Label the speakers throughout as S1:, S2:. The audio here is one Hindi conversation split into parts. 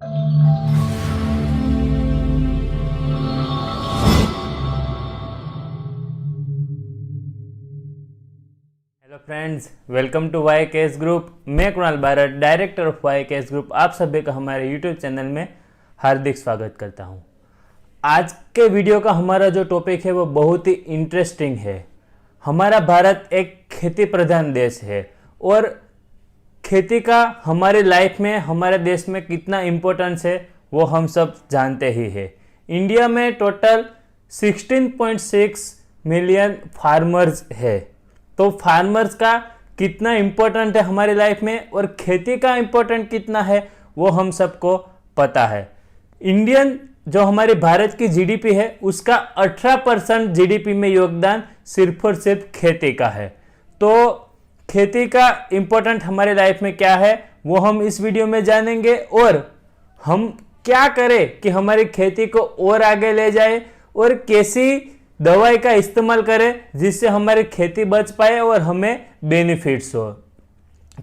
S1: Hello friends, welcome to Y case group. मैं Kunal Bharat, director of Y case group, आप सभी का हमारे यूट्यूब चैनल में हार्दिक स्वागत करता हूं। आज के वीडियो का हमारा जो टॉपिक है वो बहुत ही इंटरेस्टिंग है। हमारा भारत एक खेती प्रधान देश है और खेती का हमारी लाइफ में, हमारे देश में कितना इम्पोर्टेंस है वो हम सब जानते ही है। इंडिया में टोटल 16.6 मिलियन फार्मर्स है। तो फार्मर्स का कितना इम्पोर्टेंट है हमारी लाइफ में और खेती का इम्पोर्टेंट कितना है वो हम सबको पता है। इंडियन जो हमारी भारत की जीडीपी है उसका 18% जीडीपी में योगदान सिर्फ और सिर्फ खेती का है। तो खेती का इम्पोर्टेंट हमारे लाइफ में क्या है वो हम इस वीडियो में जानेंगे और हम क्या करें कि हमारी खेती को और आगे ले जाए और कैसी दवाई का इस्तेमाल करें जिससे हमारी खेती बच पाए और हमें बेनिफिट्स हो।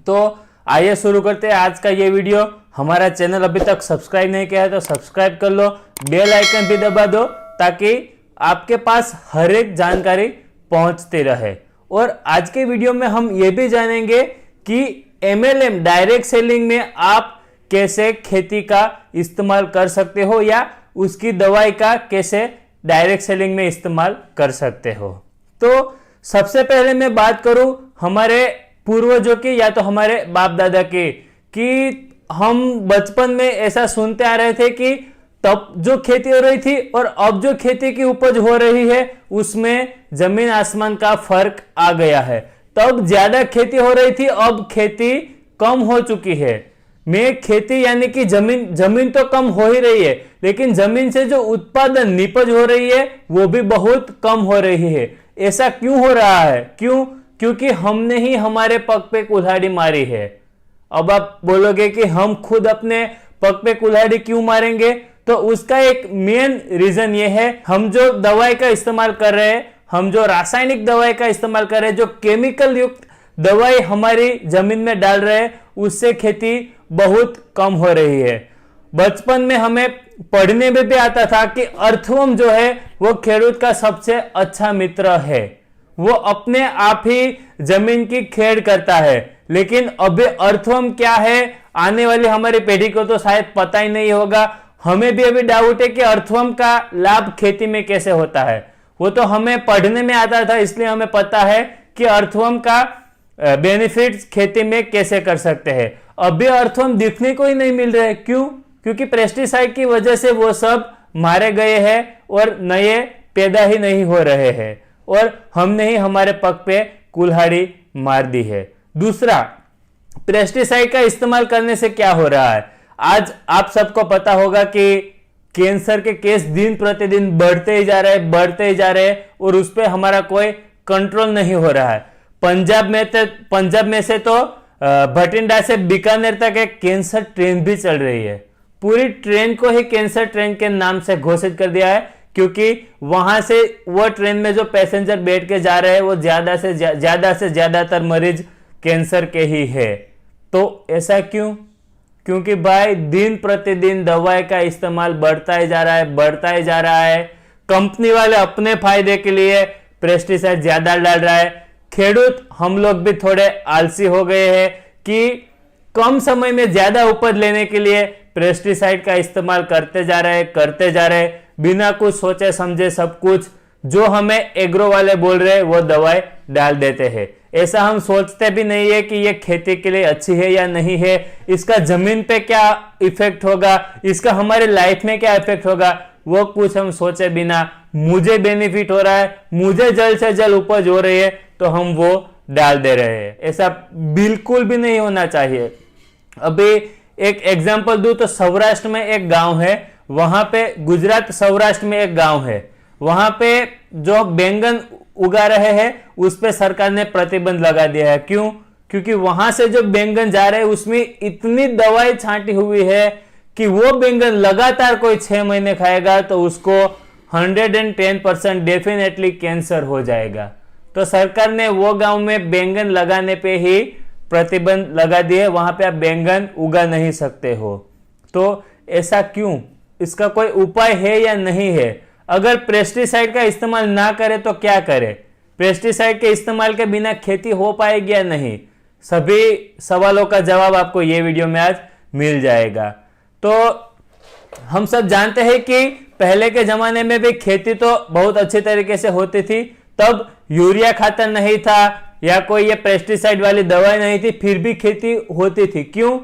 S1: तो आइए शुरू करते हैं आज का ये वीडियो। हमारा चैनल अभी तक सब्सक्राइब नहीं किया है तो सब्सक्राइब कर लो, बेल आइकन भी दबा दो ताकि आपके पास हर एक जानकारी पहुंचती रहे। और आज के वीडियो में हम ये भी जानेंगे कि एमएलएम डायरेक्ट सेलिंग में आप कैसे खेती का इस्तेमाल कर सकते हो या उसकी दवाई का कैसे डायरेक्ट सेलिंग में इस्तेमाल कर सकते हो। तो सबसे पहले मैं बात करूं हमारे पूर्वजों की या तो हमारे बाप दादा की, कि हम बचपन में ऐसा सुनते आ रहे थे कि तब जो खेती हो रही थी और अब जो खेती की उपज हो रही है उसमें जमीन आसमान का फर्क आ गया है। तब ज्यादा खेती हो रही थी, अब खेती कम हो चुकी है। में खेती यानी कि जमीन तो कम हो ही रही है लेकिन जमीन से जो उत्पादन निपज हो रही है वो भी बहुत कम हो रही है। ऐसा क्यों हो रहा है? क्योंकि हमने ही हमारे पग पे कुल्हाड़ी मारी है। अब आप बोलोगे कि हम खुद अपने पग पे कुल्हाड़ी क्यों मारेंगे? तो उसका एक मेन रीजन ये है, हम जो दवाई का इस्तेमाल कर रहे हैं, हम जो रासायनिक दवाई का इस्तेमाल कर रहे हैं, जो केमिकल युक्त दवाई हमारी जमीन में डाल रहे हैं, उससे खेती बहुत कम हो रही है। बचपन में हमें पढ़ने में भी आता था कि अर्थवर्म जो है वो खेडूत का सबसे अच्छा मित्र है। वो अपने आप ही जमीन की खेड़ करता है। लेकिन अभी अर्थवर्म क्या है आने वाली हमारी पीढ़ी को तो शायद पता ही नहीं होगा। हमें भी अभी डाउट है कि अर्थवर्म का लाभ खेती में कैसे होता है। वो तो हमें पढ़ने में आता था इसलिए हमें पता है कि अर्थवर्म का बेनिफिट्स खेती में कैसे कर सकते हैं। अभी अर्थवर्म दिखने को ही नहीं मिल रहे। क्यों? क्योंकि पेस्टिसाइड की वजह से वो सब मारे गए हैं और नए पैदा ही नहीं हो रहे हैं और हमने ही हमारे पग पे कुल्हाड़ी मार दी है। दूसरा, पेस्टिसाइड का इस्तेमाल करने से क्या हो रहा है? आज आप सबको पता होगा कि कैंसर के केस दिन प्रतिदिन बढ़ते ही जा रहे हैं और उस पर हमारा कोई कंट्रोल नहीं हो रहा है। पंजाब में से तो भटिंडा से बीकानेर तक एक कैंसर ट्रेन भी चल रही है। पूरी ट्रेन को ही कैंसर ट्रेन के नाम से घोषित कर दिया है क्योंकि वहां से वो ट्रेन में जो पैसेंजर बैठ के जा रहे हैं वो ज्यादा से ज्यादातर मरीज कैंसर के ही है। तो ऐसा क्यों? क्योंकि भाई दिन प्रतिदिन दवाई का इस्तेमाल बढ़ता ही जा रहा है। कंपनी वाले अपने फायदे के लिए पेस्टिसाइड ज्यादा डाल रहा है। खेडूत हम लोग भी थोड़े आलसी हो गए हैं कि कम समय में ज्यादा उपज लेने के लिए पेस्टिसाइड का इस्तेमाल करते जा रहे बिना कुछ सोचे समझे। सब कुछ जो हमें एग्रो वाले बोल रहे हैं वो दवाई डाल देते हैं। ऐसा हम सोचते भी नहीं है कि ये खेती के लिए अच्छी है या नहीं है, इसका जमीन पे क्या इफेक्ट होगा, इसका हमारे लाइफ में क्या इफेक्ट होगा, वो कुछ हम सोचे बिना मुझे बेनिफिट हो रहा है, मुझे जल्द से जल्द उपज हो रही है तो हम वो डाल दे रहे हैं। ऐसा बिल्कुल भी नहीं होना चाहिए। अभी एक एग्जांपल दूं तो सौराष्ट्र में एक गांव है, वहां पे गुजरात सौराष्ट्र में एक गांव है, वहां पे जो बैंगन उगा रहे हैं उस पे सरकार ने प्रतिबंध लगा दिया है। क्यों? क्योंकि वहां से जो बैंगन जा रहे हैं उसमें इतनी दवाई छांटी हुई है कि वो बैंगन लगातार कोई 6 महीने खाएगा तो उसको 110% डेफिनेटली कैंसर हो जाएगा। तो सरकार ने वो गांव में बैंगन लगाने पे ही प्रतिबंध लगा दिए, वहां पे आप बैंगन उगा नहीं सकते हो। तो ऐसा क्यों, इसका कोई उपाय है या नहीं है? अगर पेस्टिसाइड का इस्तेमाल ना करें तो क्या करें? पेस्टिसाइड के इस्तेमाल के बिना खेती हो पाएगी या नहीं? सभी सवालों का जवाब आपको ये वीडियो में आज मिल जाएगा। तो हम सब जानते हैं कि पहले के जमाने में भी खेती तो बहुत अच्छी तरीके से होती थी, तब यूरिया खातर नहीं था या कोई ये पेस्टिसाइड वाली दवाई नहीं थी, फिर भी खेती होती थी। क्यों?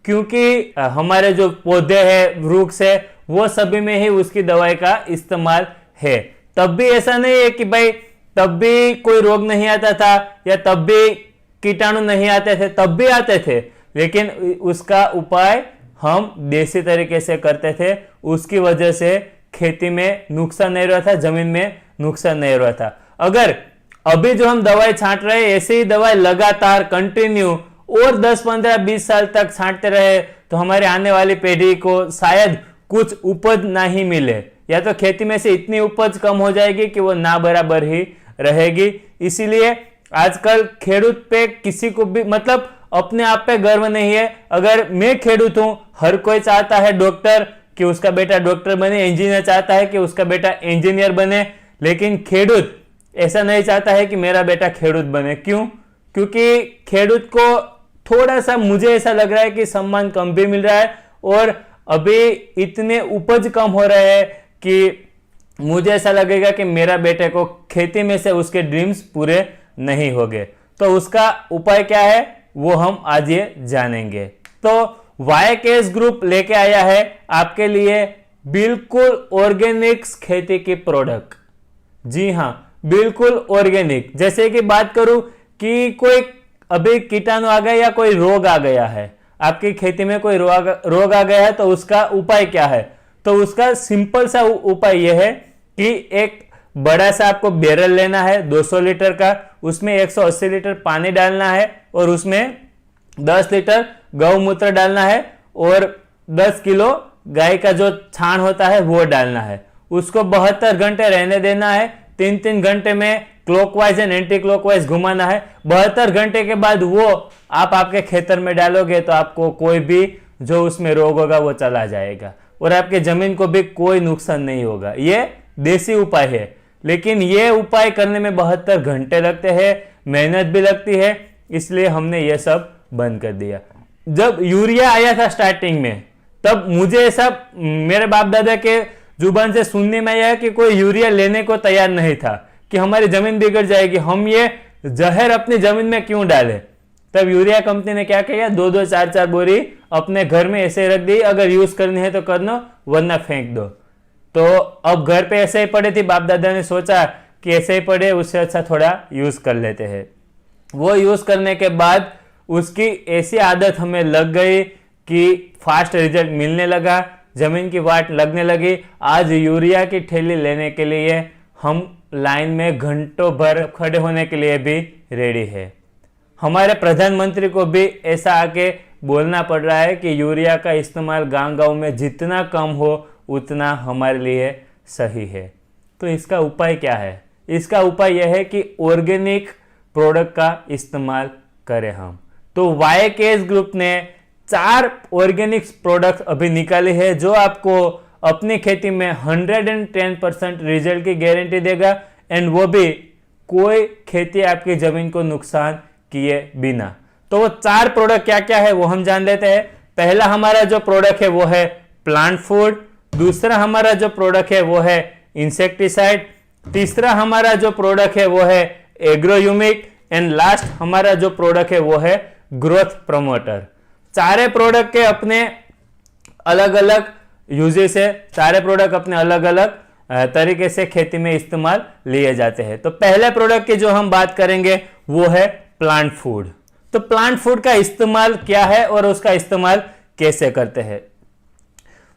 S1: क्योंकि हमारे जो पौधे हैं, वृक्ष है, वो सभी में ही उसकी दवाई का इस्तेमाल है। तब भी ऐसा नहीं है कि भाई तब भी कोई रोग नहीं आता था या तब भी कीटाणु नहीं आते थे, तब भी आते थे, लेकिन उसका उपाय हम देसी तरीके से करते थे। उसकी वजह से खेती में नुकसान नहीं रहा था, जमीन में नुकसान नहीं रहा था। अगर अभी जो हम दवाई छांट रहे हैं, ऐसी ही दवाई लगातार कंटिन्यू और 10, 15, 20 साल तक छांटते रहे तो हमारे आने वाली पीढ़ी को शायद कुछ उपज ना ही मिले, या तो खेती में से इतनी उपज कम हो जाएगी कि वो ना बराबर ही रहेगी। इसीलिए आजकल खेडूत पे किसी को भी मतलब अपने आप पे गर्व नहीं है। अगर मैं खेडूत हूं, हर कोई चाहता है डॉक्टर कि उसका बेटा डॉक्टर बने, इंजीनियर चाहता है कि उसका बेटा इंजीनियर बने, लेकिन खेडूत ऐसा नहीं चाहता है कि मेरा बेटा खेडूत बने। क्यों? क्योंकि खेडूत को थोड़ा सा, मुझे ऐसा लग रहा है कि सम्मान कम भी मिल रहा है और अभी इतने उपज कम हो रहे हैं कि मुझे ऐसा लगेगा कि मेरा बेटे को खेती में से उसके ड्रीम्स पूरे नहीं होंगे। तो उसका उपाय क्या है वो हम आज ये जानेंगे। तो वाईकेएस ग्रुप लेके आया है आपके लिए बिल्कुल ऑर्गेनिक्स खेती की प्रोडक्ट। जी हाँ, बिल्कुल ऑर्गेनिक। जैसे कि बात करूं कि कोई अभी कीटाणु आ गया या कोई रोग आ गया है, आपकी खेती में कोई रोग आ गया है, तो उसका उपाय क्या है? तो उसका सिंपल सा उपाय यह है कि एक बड़ा सा आपको बैरल लेना है 200 लीटर का, उसमें 180 लीटर पानी डालना है और उसमें 10 लीटर गौमूत्र डालना है और 10 किलो गाय का जो छाण होता है वो डालना है। उसको 72 घंटे रहने देना है। 3-3 घंटे में क्लॉकवाइज एंड एंटी क्लॉकवाइज घुमाना है। 72 घंटे के बाद वो आप आपके खेतर में डालोगे तो आपको कोई भी जो उसमें रोग होगा वो चला जाएगा और आपके जमीन को भी कोई नुकसान नहीं होगा। ये देसी उपाय है, लेकिन ये उपाय करने में 72 घंटे लगते हैं, मेहनत भी लगती है, इसलिए हमने ये सब बंद कर दिया। जब यूरिया आया था स्टार्टिंग में, तब मुझे ऐसा मेरे बाप दादा के जुबान से सुनने में आया कि कोई यूरिया लेने को तैयार नहीं था, कि हमारी जमीन बिगड़ जाएगी, हम ये जहर अपनी जमीन में क्यों डालें। तब यूरिया कंपनी ने क्या किया, 2-2, 4-4 बोरी अपने घर में ऐसे रख दी, अगर यूज करनी है तो करना वरना फेंक दो। तो अब घर पे ऐसे ही पड़े थे, बाप दादा ने सोचा कि ऐसे ही पड़े, उससे अच्छा थोड़ा यूज कर लेते हैं। वो यूज करने के बाद उसकी ऐसी आदत हमें लग गई कि फास्ट रिजल्ट मिलने लगा, जमीन की वाट लगने लगी। आज यूरिया की थैली लेने के लिए हम लाइन में घंटों भर खड़े होने के लिए भी रेडी है। हमारे प्रधानमंत्री को भी ऐसा आके बोलना पड़ रहा है कि यूरिया का इस्तेमाल गांव-गांव में जितना कम हो उतना हमारे लिए सही है। तो इसका उपाय क्या है? इसका उपाय यह है कि ऑर्गेनिक प्रोडक्ट का इस्तेमाल करें हम। तो वाईकेएस ग्रुप ने 4 ऑर्गेनिक प्रोडक्ट अभी निकाले हैं जो आपको अपनी खेती में 110% रिजल्ट की गारंटी देगा, एंड वो भी कोई खेती आपकी जमीन को नुकसान किए बिना। तो वो 4 प्रोडक्ट क्या क्या है वो हम जान लेते हैं। पहला हमारा जो प्रोडक्ट है वो है प्लांट फूड, दूसरा हमारा जो प्रोडक्ट है वो है इंसेक्टिसाइड, तीसरा हमारा जो प्रोडक्ट है वो है एग्रोयूमिक, एंड लास्ट हमारा जो प्रोडक्ट है वो है ग्रोथ प्रमोटर। सारे प्रोडक्ट के अपने अलग अलग यूजेस है, सारे प्रोडक्ट अपने अलग अलग तरीके से खेती में इस्तेमाल लिए जाते हैं। तो पहले प्रोडक्ट की जो हम बात करेंगे वो है प्लांट फूड। तो प्लांट फूड का इस्तेमाल क्या है और उसका इस्तेमाल कैसे करते हैं?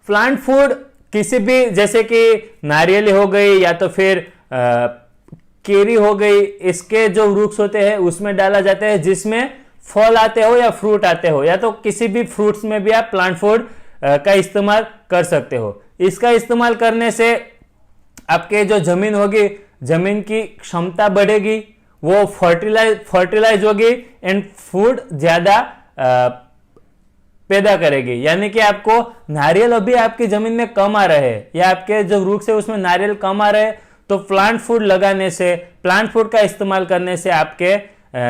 S1: प्लांट फूड किसी भी, जैसे कि नारियल हो गई या तो फिर केरी हो गई, इसके जो वृक्ष होते हैं उसमें डाला जाता है, जिसमें फल आते हो या फ्रूट आते हो, या तो किसी भी फ्रूट्स में भी आप प्लांट फूड का इस्तेमाल कर सकते हो। इसका इस्तेमाल करने से आपके जो जमीन होगी, जमीन की क्षमता बढ़ेगी, वो फर्टिलाइज होगी एंड फूड ज्यादा पैदा करेगी। यानी कि आपको नारियल अभी आपकी जमीन में कम आ रहे हैं या आपके जो वृक्ष है उसमें नारियल कम आ रहे हैं, तो प्लांट फूड लगाने से, प्लांट फूड का इस्तेमाल करने से आपके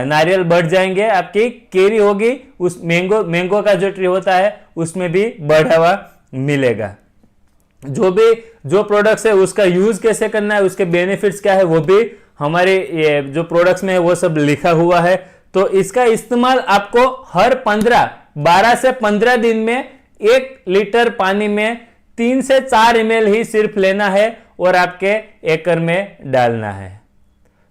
S1: नारियल बढ़ जाएंगे, आपकी केरी होगी, उस मैंगो का जो ट्री होता है उसमें भी बढ़ावा मिलेगा। जो प्रोडक्ट्स है उसका यूज कैसे करना है, उसके बेनिफिट्स क्या है, वो भी हमारे ये जो प्रोडक्ट्स में है वो सब लिखा हुआ है। तो इसका इस्तेमाल आपको हर 12 से 15 दिन में 1 लीटर पानी में 3 से 4 ml ही सिर्फ लेना है और आपके एकड़ में डालना है।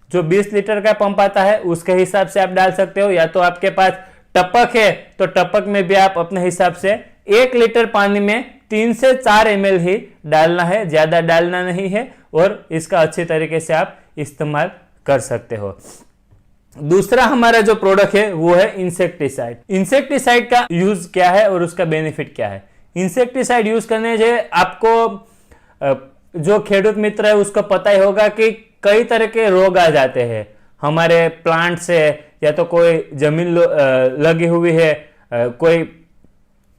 S1: जो 20 लीटर का पंप आता है उसके हिसाब से आप डाल सकते हो, या तो आपके पास टपक है तो टपक में भी आप अपने हिसाब से 1 लीटर पानी में 3 से 4 ml ही डालना है, ज्यादा डालना नहीं है, और इसका अच्छी तरीके से आप इस्तेमाल कर सकते हो। दूसरा हमारा जो प्रोडक्ट है वो है इंसेक्टिसाइड। इंसेक्टिसाइड का यूज क्या है और उसका बेनिफिट क्या है? इंसेक्टिसाइड यूज करने से आपको जो खेडूत मित्र है उसको पता ही होगा कि कई तरह के रोग आ जाते हैं हमारे प्लांट से, या तो कोई जमीन लगी हुई है, कोई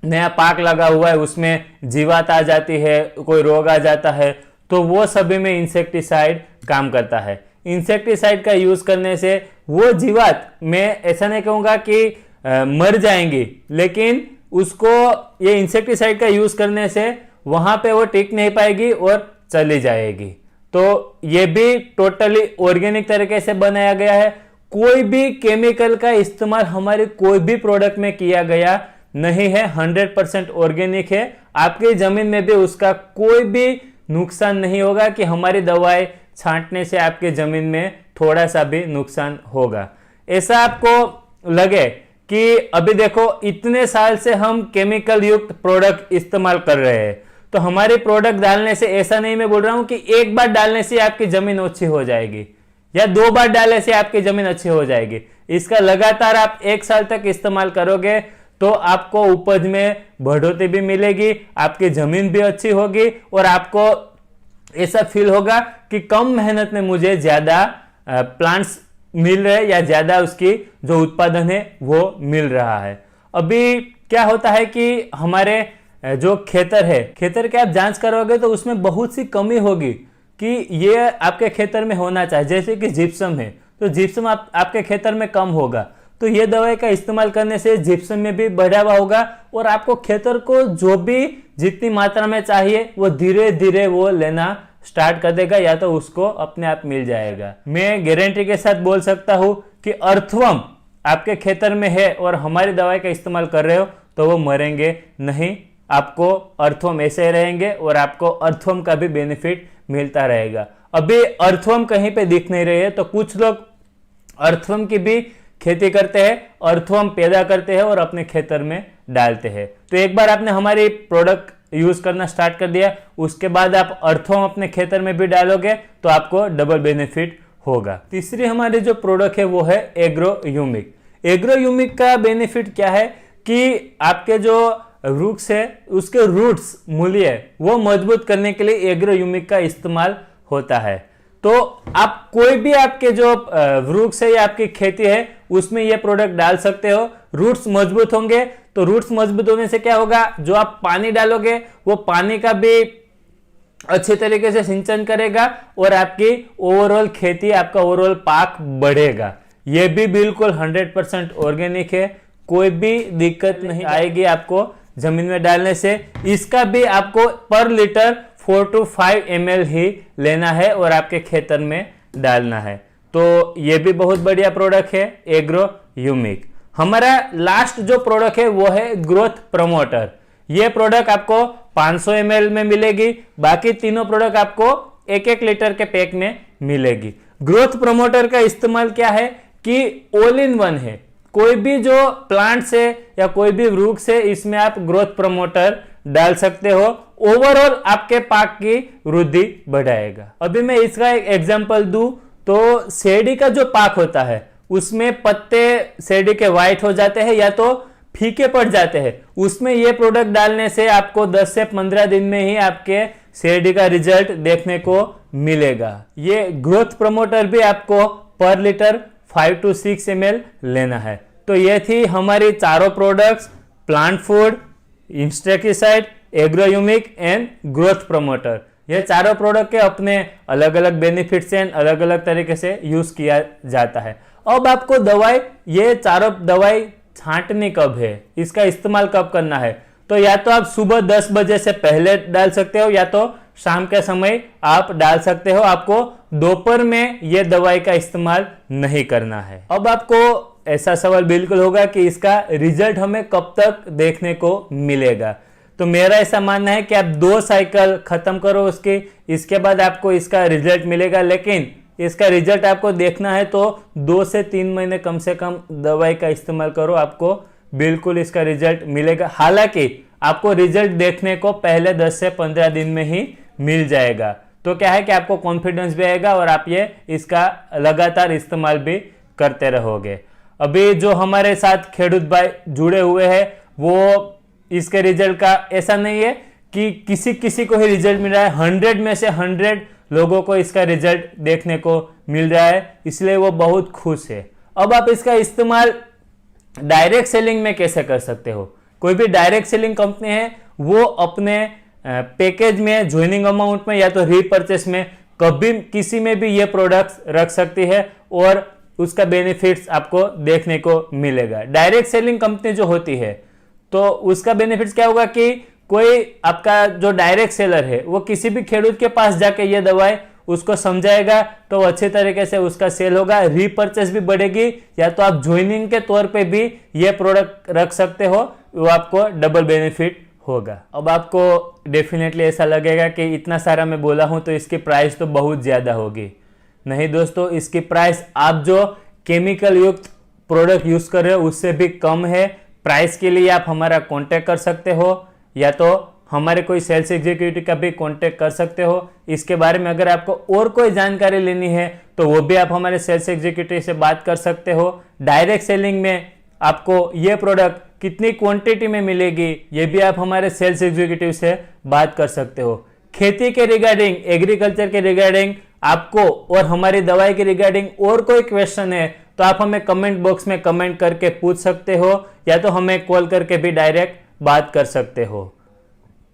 S1: नया पाक लगा हुआ है उसमें जीवात आ जाती है, कोई रोग आ जाता है, तो वो सभी में इंसेक्टिसाइड काम करता है। इंसेक्टिसाइड का यूज करने से वो जीवात, मैं ऐसा नहीं कहूंगा कि मर जाएंगी, लेकिन उसको ये इंसेक्टिसाइड का यूज करने से वहां पे वो टिक नहीं पाएगी और चली जाएगी। तो ये भी टोटली ऑर्गेनिक तरीके से बनाया गया है। कोई भी केमिकल का इस्तेमाल हमारे कोई भी प्रोडक्ट में किया गया नहीं है, 100% ऑर्गेनिक है। आपकी जमीन में भी उसका कोई भी नुकसान नहीं होगा कि हमारी दवाएं छांटने से आपके जमीन में थोड़ा सा भी नुकसान होगा। ऐसा आपको लगे कि अभी देखो इतने साल से हम केमिकल युक्त प्रोडक्ट इस्तेमाल कर रहे हैं, तो हमारे प्रोडक्ट डालने से, ऐसा नहीं मैं बोल रहा हूं कि एक बार डालने से आपकी जमीन अच्छी हो जाएगी या 2 बार डालने से आपकी जमीन अच्छी हो जाएगी। इसका लगातार आप 1 साल तक इस्तेमाल करोगे तो आपको उपज में बढ़ोतरी भी मिलेगी, आपकी जमीन भी अच्छी होगी और आपको ऐसा फील होगा कि कम मेहनत में मुझे ज्यादा प्लांट्स मिल रहे हैं या ज्यादा उसकी जो उत्पादन है वो मिल रहा है। अभी क्या होता है कि हमारे जो खेतर के आप जांच करोगे तो उसमें बहुत सी कमी होगी कि ये आपके खेतर में होना चाहिए। जैसे कि जिप्सम है तो जिप्सम आपके खेतर में कम होगा, तो ये दवाई का इस्तेमाल करने से जिप्सम में भी बढ़ावा होगा और आपको खेतर को जो भी जितनी मात्रा में चाहिए वो धीरे धीरे वो लेना स्टार्ट कर देगा, या तो उसको अपने आप मिल जाएगा। मैं गारंटी के साथ बोल सकता हूं कि अर्थवर्म आपके खेतर में है और हमारी दवाई का इस्तेमाल कर रहे हो तो वो मरेंगे नहीं, आपको अर्थवर्म ऐसे रहेंगे और आपको अर्थवर्म का भी बेनिफिट मिलता रहेगा। अभी अर्थवर्म कहीं पे दिख नहीं रहे हैं, तो कुछ लोग अर्थवर्म की भी खेती करते हैं, अर्थवर्म पैदा करते हैं और अपने खेतर में डालते हैं। तो एक बार आपने हमारी प्रोडक्ट यूज करना स्टार्ट कर दिया, उसके बाद आप अर्थवर्म अपने खेतर में भी डालोगे तो आपको डबल बेनिफिट होगा। तीसरी हमारी जो प्रोडक्ट है वो है एग्रोयूमिक। एग्रोयूमिक का बेनिफिट क्या है कि आपके जो वृक्ष है उसके रूट्स, मूल्य वो मजबूत करने के लिए एग्रोयूमिक का इस्तेमाल होता है। तो आप कोई भी आपके जो वृक्ष है या आपकी खेती है उसमें ये प्रोडक्ट डाल सकते हो। रूट्स मजबूत होंगे, तो रूट्स मजबूत होने से क्या होगा, जो आप पानी डालोगे वो पानी का भी अच्छे तरीके से सिंचन करेगा और आपकी ओवरऑल खेती, आपका ओवरऑल पाक बढ़ेगा। ये भी बिल्कुल 100% ऑर्गेनिक है, कोई भी दिक्कत नहीं आएगी आपको जमीन में डालने से। इसका भी आपको पर लीटर 4 to 5 ml ही लेना है और आपके खेतर में डालना है। तो ये भी बहुत बढ़िया प्रोडक्ट है एग्रोयूमिक। हमारा लास्ट जो प्रोडक्ट है वो है ग्रोथ प्रमोटर। ये प्रोडक्ट आपको 500 ml में मिलेगी, बाकी तीनों प्रोडक्ट आपको 1-1 लीटर के पैक में मिलेगी। ग्रोथ प्रमोटर का इस्तेमाल क्या है कि ऑल इन वन है, कोई भी जो प्लांट्स है या कोई भी वृक्ष है इसमें आप ग्रोथ प्रमोटर डाल सकते हो, ओवरऑल आपके पाक की वृद्धि बढ़ाएगा। अभी मैं इसका एक एग्जांपल दूं तो शेरडी का जो पाक होता है उसमें पत्ते शेरडी के व्हाइट हो जाते हैं या तो फीके पड़ जाते हैं, उसमें ये प्रोडक्ट डालने से आपको 10 से 15 दिन में ही आपके शेरडी का रिजल्ट देखने को मिलेगा। ये ग्रोथ प्रमोटर भी आपको पर लीटर 5 to 6 ml लेना है। तो ये थी हमारी चारों products. Plant food, insecticide, agrohumic and growth promoter. ये चारों प्रोडक्ट के अपने अलग अलग बेनिफिट्स एंड अलग अलग तरीके से यूज किया जाता है। अब आपको दवाई, ये चारों दवाई छांटनी कब है, इसका इस्तेमाल कब करना है, तो या तो आप सुबह 10 बजे से पहले डाल सकते हो या तो शाम के समय आप डाल सकते हो। आपको दोपहर में ये दवाई का इस्तेमाल नहीं करना है। अब आपको ऐसा सवाल बिल्कुल होगा कि इसका रिजल्ट हमें कब तक देखने को मिलेगा। तो मेरा ऐसा मानना है कि आप 2 साइकिल खत्म करो उसकी, इसके बाद आपको इसका रिजल्ट मिलेगा। लेकिन इसका रिजल्ट आपको देखना है तो 2 से 3 महीने कम से कम दवाई का इस्तेमाल करो, आपको बिल्कुल इसका रिजल्ट मिलेगा। हालांकि आपको रिजल्ट देखने को पहले 10 से 15 दिन में ही मिल जाएगा। तो क्या है कि आपको कॉन्फिडेंस भी आएगा और आप ये इसका लगातार इस्तेमाल भी करते रहोगे। अभी जो हमारे साथ खेडूत भाई जुड़े हुए हैं वो इसके रिजल्ट का ऐसा नहीं है कि किसी को ही रिजल्ट मिल रहा है, 100 में से 100 लोगों को इसका रिजल्ट देखने को मिल रहा है, इसलिए वो बहुत खुश है। अब आप इसका इस्तेमाल डायरेक्ट सेलिंग में कैसे कर सकते हो। कोई भी डायरेक्ट सेलिंग कंपनी है वो अपने पैकेज में, ज्वाइनिंग अमाउंट में या तो रीपरचेस में कभी किसी में भी ये प्रोडक्ट्स रख सकती है और उसका बेनिफिट्स आपको देखने को मिलेगा। डायरेक्ट सेलिंग कंपनी जो होती है तो उसका बेनिफिट्स क्या होगा कि कोई आपका जो डायरेक्ट सेलर है वो किसी भी खेडूत के पास जाके ये दवाई उसको समझाएगा तो अच्छे तरीके से उसका सेल होगा, रीपरचेस भी बढ़ेगी, या तो आप ज्वाइनिंग के तौर पे भी ये प्रोडक्ट रख सकते हो, वो आपको डबल बेनिफिट होगा। अब आपको डेफिनेटली ऐसा लगेगा कि इतना सारा मैं बोला हूं तो इसकी प्राइस तो बहुत ज़्यादा होगी। नहीं दोस्तों, इसकी प्राइस आप जो केमिकल युक्त प्रोडक्ट यूज़ कर रहे हो उससे भी कम है। प्राइस के लिए आप हमारा कॉन्टैक्ट कर सकते हो या तो हमारे कोई सेल्स एग्जीक्यूटिव का भी कॉन्टैक्ट कर सकते हो। इसके बारे में अगर आपको और कोई जानकारी लेनी है तो वो भी आप हमारे सेल्स एग्जीक्यूटिव से बात कर सकते हो। डायरेक्ट सेलिंग में आपको ये प्रोडक्ट कितनी क्वांटिटी में मिलेगी ये भी आप हमारे सेल्स एग्जीक्यूटिव से बात कर सकते हो। खेती के रिगार्डिंग, एग्रीकल्चर के रिगार्डिंग आपको और हमारी दवाई के रिगार्डिंग और कोई क्वेश्चन है तो आप हमें कमेंट बॉक्स में कमेंट करके पूछ सकते हो या तो हमें कॉल करके भी डायरेक्ट बात कर सकते हो।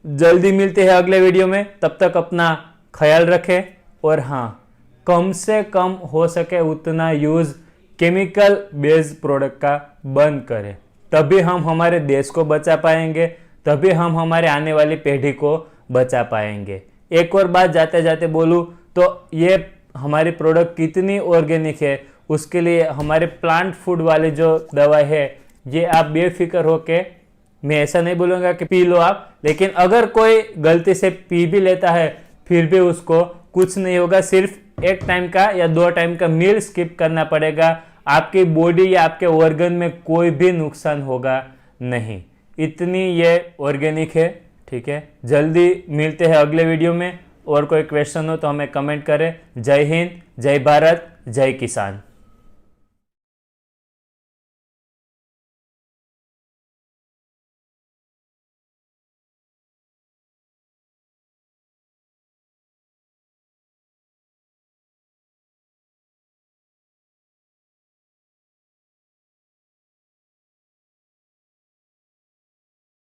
S1: जल्दी मिलते हैं अगले वीडियो में, तब तक अपना ख्याल रखें और हाँ, कम से कम हो सके उतना यूज केमिकल बेस्ड प्रोडक्ट का बंद करें, तभी हम हमारे देश को बचा पाएंगे, तभी हम हमारे आने वाली पीढ़ी को बचा पाएंगे। एक और बात जाते जाते बोलूँ तो ये हमारी प्रोडक्ट कितनी ऑर्गेनिक है उसके लिए हमारे प्लांट फूड वाली जो दवाई है ये आप बेफिक्र होके, मैं ऐसा नहीं बोलूँगा कि पी लो आप, लेकिन अगर कोई गलती से पी भी लेता है फिर भी उसको कुछ नहीं होगा। सिर्फ 1 टाइम का या 2 टाइम का मील स्किप करना पड़ेगा, आपकी बॉडी या आपके ऑर्गन में कोई भी नुकसान होगा नहीं। इतनी ये ऑर्गेनिक है। ठीक है, जल्दी मिलते हैं अगले वीडियो में। और कोई क्वेश्चन हो तो हमें कमेंट करें। जय हिंद, जय भारत, जय किसान।